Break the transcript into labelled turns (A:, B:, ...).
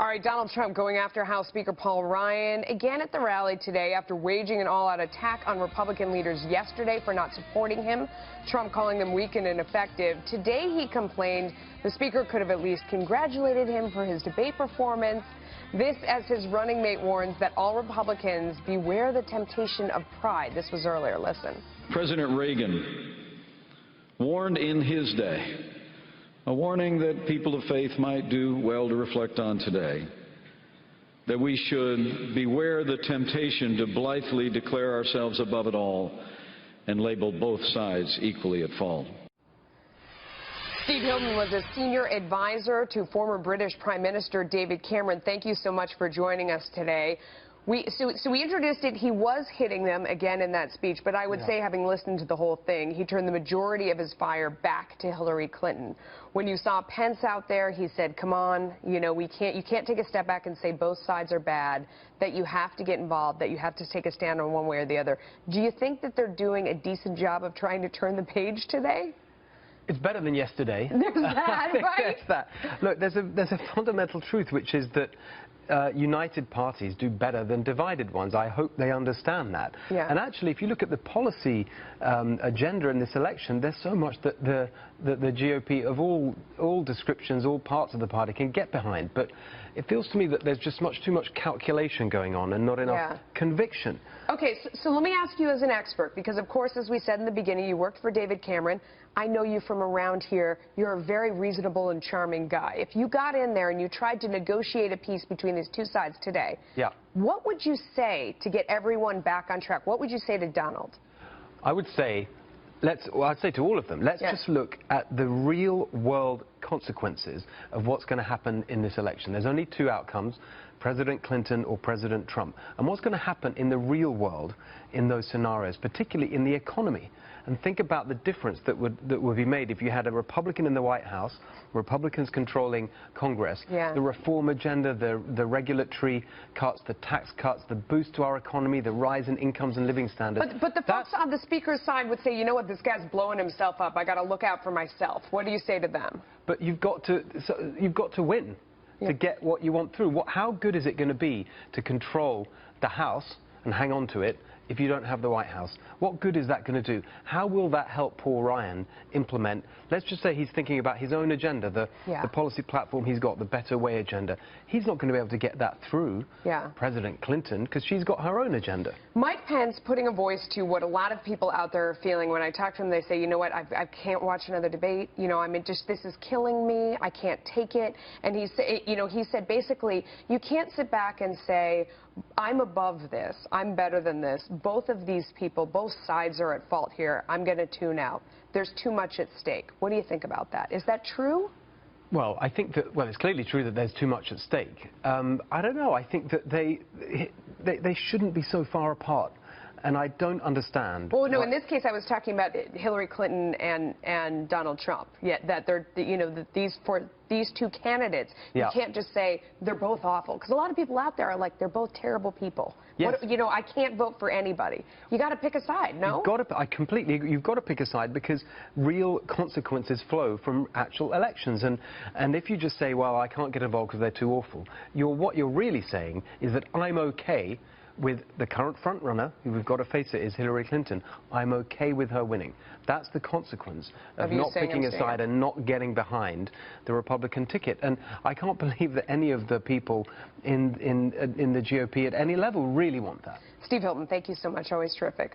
A: All right, Donald Trump going after House Speaker Paul Ryan again at the rally today after waging an all-out attack on Republican leaders yesterday for not supporting him. Trump calling them weak and ineffective. Today he complained the speaker could have at least congratulated him for his debate performance. This as his running mate warns that all Republicans beware the temptation of pride. This was earlier. Listen.
B: President Reagan warned in his day, a warning that people of faith might do well to reflect on today, that we should beware the temptation to blithely declare ourselves above it all and label both sides equally at fault.
A: Steve Hilton was a senior advisor to former British Prime Minister David Cameron. Thank you so much for joining us today. So we introduced it. He was hitting them again in that speech, but I would say, having listened to the whole thing, he turned the majority of his fire back to Hillary Clinton. When you saw Pence out there, he said, come on, you know, you can't take a step back and say both sides are bad, that you have to get involved, that you have to take a stand on one way or the other. Do you think that they're doing a decent job of trying to turn the page today?
C: It's better than yesterday.
A: There's that, right?
C: There's that. Look, there's a fundamental truth, which is that united parties do better than divided ones. I hope they understand that.
A: Yeah.
C: And actually, if you look at the policy agenda in this election, there's so much that the GOP of all descriptions, all parts of the party can get behind. But it feels to me that there's just too much calculation going on and not enough conviction.
A: Okay, so let me ask you as an expert, because of course, as we said in the beginning, you worked for David Cameron. I know you from around here. You're a very reasonable and charming guy. If you got in there and you tried to negotiate a peace between these two sides today, what would you say to get everyone back on track? What would you say to Donald?
C: I would say, I'd say to all of them, let's just look at the real world consequences of what's going to happen in this election. There's only two outcomes, President Clinton or President Trump. And what's going to happen in the real world in those scenarios, particularly in the economy. And think about the difference that would be made if you had a Republican in the White House, Republicans controlling Congress, the reform agenda, the regulatory cuts, the tax cuts, the boost to our economy, the rise in incomes and living standards.
A: But the folks on the speaker's side would say, you know what, this guy's blowing himself up. I got to look out for myself. What do you say to them?
C: But you've got to win to get what you want through. How good is it going to be to control the House and hang on to it if you don't have the White House? What good is that going to do? How will that help Paul Ryan implement, let's just say he's thinking about his own agenda, the policy platform he's got, the Better Way agenda. He's not going to be able to get that through President Clinton because she's got her own agenda.
A: Mike Pence putting a voice to what a lot of people out there are feeling. When I talk to them, they say, you know what, I can't watch another debate. You know, this is killing me. I can't take it. And he said basically, you can't sit back and say, I'm above this. I'm better than this. Both of these people, both sides are at fault here. I'm going to tune out. There's too much at stake. What do you think about that? Is that true?
C: Well, I think that, it's clearly true that there's too much at stake. I don't know. I think that they shouldn't be so far apart. And I don't understand.
A: Well, no, in this case, I was talking about Hillary Clinton and Donald Trump. That they're, these two candidates, you can't just say they're both awful. Because a lot of people out there are like, they're both terrible people.
C: Yes.
A: I can't vote for anybody. You got to pick a side, no?
C: You've got to pick a side because real consequences flow from actual elections. And if you just say, well, I can't get involved because they're too awful, what you're really saying is that I'm okay with the current frontrunner, who we've got to face it, is Hillary Clinton. I'm okay with her winning. That's the consequence of not picking a side and not getting behind the Republican ticket. And I can't believe that any of the people in the GOP at any level really want that.
A: Steve Hilton, thank you so much. Always terrific.